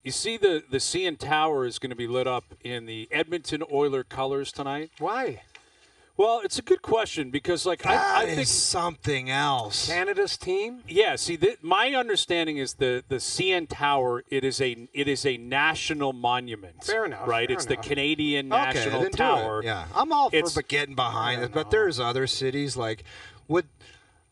You see the CN Tower is going to be lit up in the Edmonton Oilers colors tonight. Why? Well, it's a good question because, like, I think something else. Canada's team? Yeah. See, my understanding is the CN Tower. It is a national monument. Fair enough. Right. Fair It's enough. the Canadian National then do it. Tower. Yeah, I'm all for getting behind it, but there's other cities like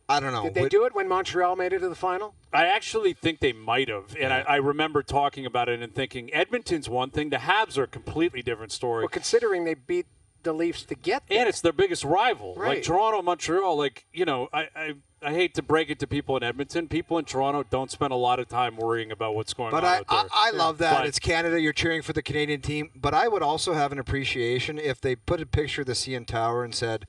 I don't know. Did they do it when Montreal made it to the final? I actually think they might have, and I remember talking about it and thinking Edmonton's one thing. The Habs are a completely different story. Well, considering they beat the Leafs to get there. And it's their biggest rival. Right. Like Toronto, Montreal, like, you know, I hate to break it to people in Edmonton. People in Toronto don't spend a lot of time worrying about what's going on out there. I love that. But it's Canada. You're cheering for the Canadian team. But I would also have an appreciation if they put a picture of the CN Tower and said,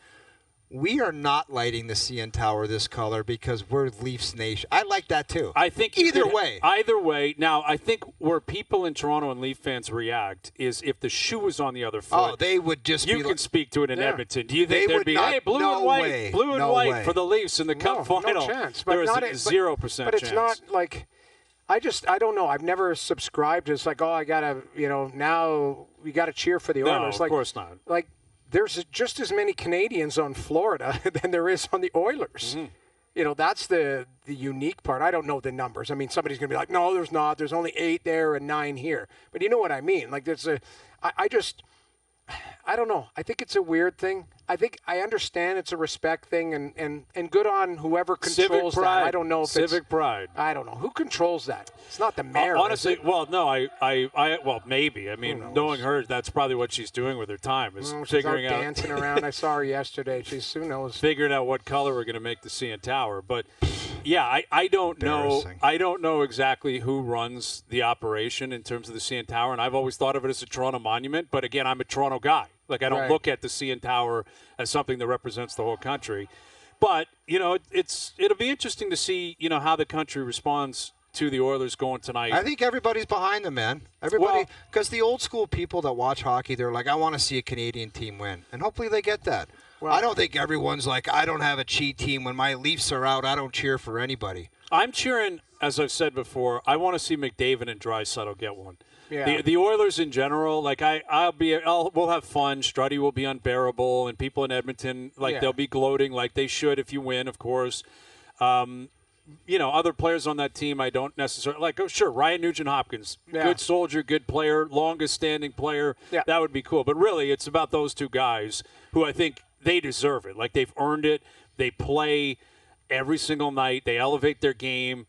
we are not lighting the CN Tower this color because we're Leafs Nation. I like that too. I think either way. Either way. Now, I think where people in Toronto and Leaf fans react is if the shoe was on the other foot. Oh, they would just you be can like, speak to it in Edmonton. Do you think They there'd would be, not- hey, blue no and white, way. blue and No white way. for the Leafs in the Cup Final? No chance. But There is not, a 0% chance. But it's not like I don't know. I've never subscribed. It's like, oh, I gotta, now we gotta cheer for the Oilers. No, like, of course not. Like, there's just as many Canadians on Florida than there is on the Oilers. Mm-hmm. That's the unique part. I don't know the numbers. I mean, somebody's going to be like, no, there's not. There's only 8 there and 9 here. But you know what I mean? Like, I don't know. I think it's a weird thing. I think I understand it's a respect thing, and good on whoever controls Civic pride. that. I don't know if Civic pride. I don't know. Who controls that? It's not the mayor. Honestly, is it? well, no, well, maybe. I mean, knowing her, that's probably what she's doing with her time is She's figuring out out, dancing around. I saw her yesterday. Who knows? figuring out what color we're going to make the CN Tower. But yeah, I don't know. Embarrassing. I don't know exactly who runs the operation in terms of the CN Tower, and I've always thought of it as a Toronto monument. But again, I'm a Toronto guy. Like, I don't Right. look at the CN Tower as something that represents the whole country. But, it'll be interesting to see, how the country responds to the Oilers going tonight. I think everybody's behind them, man. Everybody, because the old school people that watch hockey, they're like, I want to see a Canadian team win. And hopefully they get that. Well, I don't think everyone's like, I don't have a cheat team. When my Leafs are out, I don't cheer for anybody. I'm cheering, as I've said before, I want to see McDavid and Draisaitl get one. Yeah. The Oilers in general, like we'll have fun. Struddy will be unbearable, and people in Edmonton, they'll be gloating like they should if you win, of course. Other players on that team, I don't necessarily like. Oh, sure, Ryan Nugent-Hopkins, good soldier, good player, longest standing player. Yeah. That would be cool. But really, it's about those two guys who I think they deserve it. Like, they've earned it. They play every single night. They elevate their game.